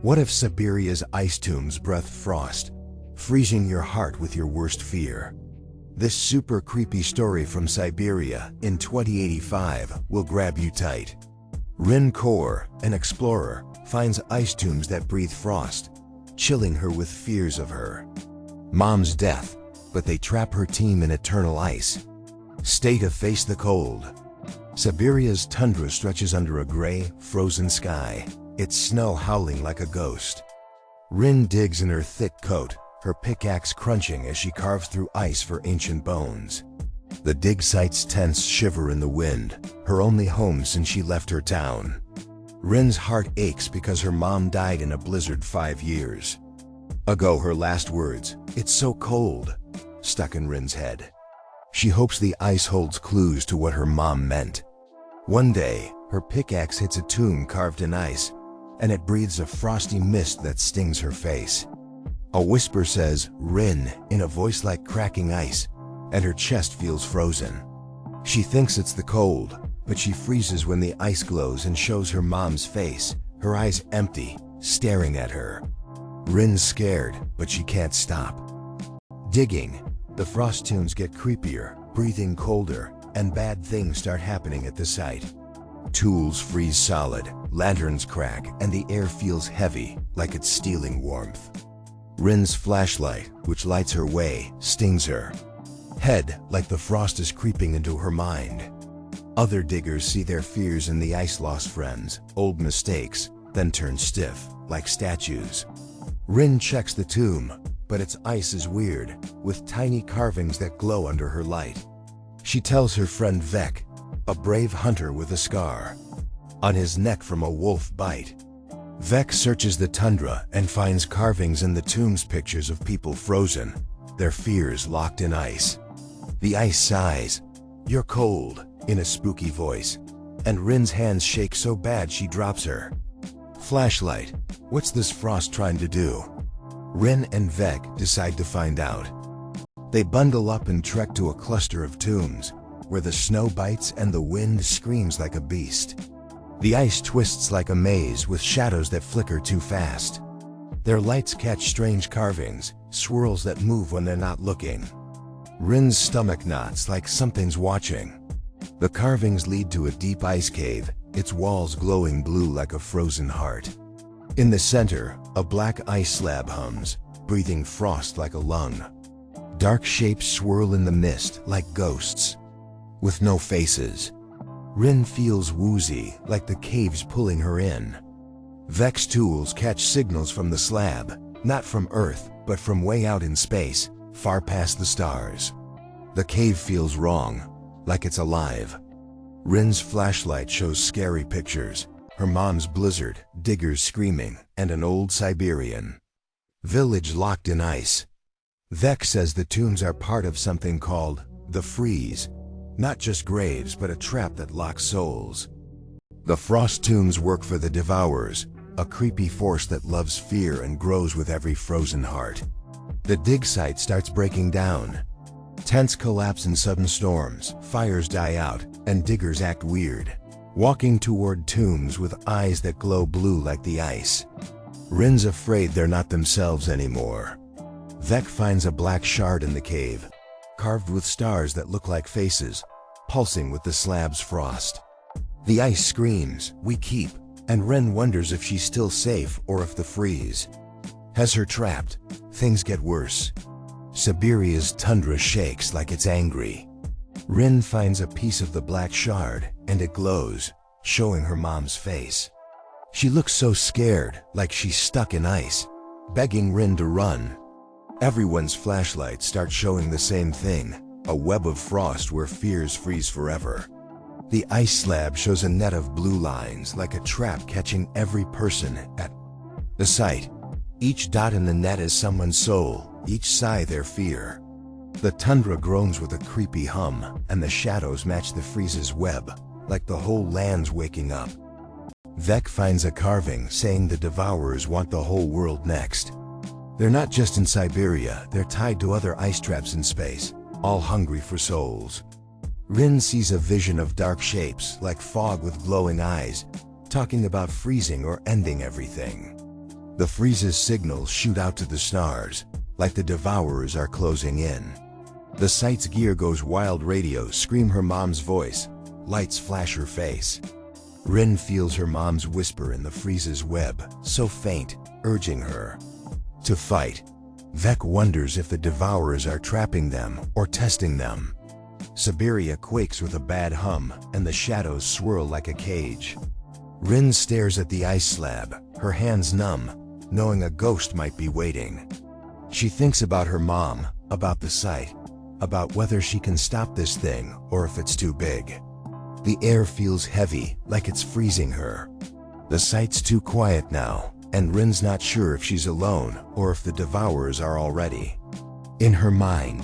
What if Siberia's ice tombs breathed frost, freezing your heart with your worst fear? This super creepy story from Siberia in 2085 will grab you tight. Korr, an explorer, finds ice tombs that breathe frost, chilling her with fears of her mom's death, but they trap her team in eternal ice. Stay to face the cold. Siberia's tundra stretches under a gray, frozen sky, its snow howling like a ghost. Rin digs in her thick coat, her pickaxe crunching as she carves through ice for ancient bones. The dig site's tents shiver in the wind, her only home since she left her town. Rin's heart aches because her mom died in a blizzard 5 years ago. Her last words, "It's so cold," stuck in Rin's head. She hopes the ice holds clues to what her mom meant. One day, her pickaxe hits a tomb carved in ice, and it breathes a frosty mist that stings her face. A whisper says, "Rin," in a voice like cracking ice, and her chest feels frozen. She thinks it's the cold, but she freezes when the ice glows and shows her mom's face, her eyes empty, staring at her. Rin's scared, but she can't stop digging. The frost tombs get creepier, breathing colder, and bad things start happening at the site. Tools freeze solid, lanterns crack, and the air feels heavy, like it's stealing warmth. Rin's flashlight, which lights her way, stings her head like the frost is creeping into her mind. Other diggers see their fears in the ice-lost friends, old mistakes, then turn stiff, like statues. Rin checks the tomb, but its ice is weird, with tiny carvings that glow under her light. She tells her friend Vek, a brave hunter with a scar on his neck from a wolf bite. Vek searches the tundra and finds carvings in the tombs, pictures of people frozen, their fears locked in ice. The ice sighs, "You're cold," in a spooky voice, and Rin's hands shake so bad she drops her flashlight. What's this frost trying to do? Rin and Vek decide to find out. They bundle up and trek to a cluster of tombs, where the snow bites and the wind screams like a beast. The ice twists like a maze with shadows that flicker too fast. Their lights catch strange carvings, swirls that move when they're not looking. Rin's stomach knots like something's watching. The carvings lead to a deep ice cave, its walls glowing blue like a frozen heart. In the center, a black ice slab hums, breathing frost like a lung. Dark shapes swirl in the mist like ghosts, with no faces. Rin feels woozy, like the cave's pulling her in. Vek's tools catch signals from the slab, not from Earth, but from way out in space, far past the stars. The cave feels wrong, like it's alive. Rin's flashlight shows scary pictures, her mom's blizzard, diggers screaming, and an old Siberian village locked in ice. Vek says the tombs are part of something called the freeze, not just graves but a trap that locks souls. The frost tombs work for the devourers, a creepy force that loves fear and grows with every frozen heart. The dig site starts breaking down. Tents collapse in sudden storms, fires die out, and diggers act weird, walking toward tombs with eyes that glow blue like the ice. Rin's afraid they're not themselves anymore. Vek finds a black shard in the cave, carved with stars that look like faces, pulsing with the slab's frost. The ice screams, "We keep," and Rin wonders if she's still safe or if the freeze has her trapped. Things get worse. Siberia's tundra shakes like it's angry. Rin finds a piece of the black shard, and it glows, showing her mom's face. She looks so scared, like she's stuck in ice, begging Rin to run. Everyone's flashlights start showing the same thing, a web of frost where fears freeze forever. The ice slab shows a net of blue lines like a trap catching every person at the site. Each dot in the net is someone's soul, each sigh their fear. The tundra groans with a creepy hum, and the shadows match the freeze's web, like the whole land's waking up. Vek finds a carving saying the devourers want the whole world next. They're not just in Siberia, they're tied to other ice traps in space, all hungry for souls. Rin sees a vision of dark shapes, like fog with glowing eyes, talking about freezing or ending everything. The freeze's signals shoot out to the stars, like the devourers are closing in. The site's gear goes wild, radios scream her mom's voice, lights flash her face. Rin feels her mom's whisper in the freeze's web, so faint, urging her to fight. Vec wonders if the devourers are trapping them or testing them. Siberia quakes with a bad hum, and the shadows swirl like a cage. Rin stares at the ice slab, her hands numb, knowing a ghost might be waiting. She thinks about her mom, about the site, about whether she can stop this thing or if it's too big. The air feels heavy, like it's freezing her. The site's too quiet now, and Rin's not sure if she's alone or if the devourers are already. In her mind,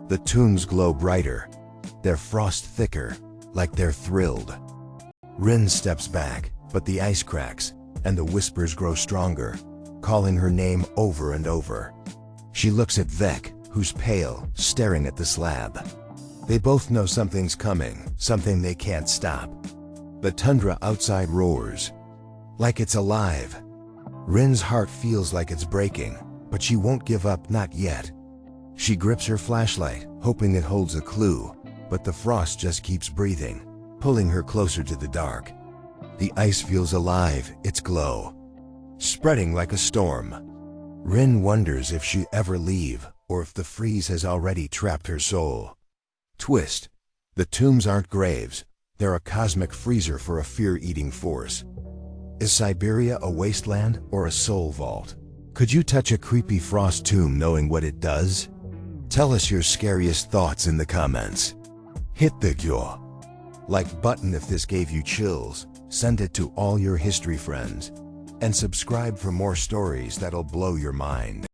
the tombs glow brighter, their frost thicker, like they're thrilled. Rin steps back, but the ice cracks, and the whispers grow stronger, calling her name over and over. She looks at Vec, who's pale, staring at the slab. They both know something's coming, something they can't stop. The tundra outside roars, like it's alive. Rin's heart feels like it's breaking, but she won't give up, not yet. She grips her flashlight, hoping it holds a clue, but the frost just keeps breathing, pulling her closer to the dark. The ice feels alive, its glow spreading like a storm. Rin wonders if she'll ever leave, or if the freeze has already trapped her soul. Twist. The tombs aren't graves, they're a cosmic freezer for a fear-eating force. Is Siberia a wasteland or a soul vault? Could you touch a creepy frost tomb knowing what it does? Tell us your scariest thoughts in the comments. Hit the like button if this gave you chills, send it to all your history friends, and subscribe for more stories that'll blow your mind.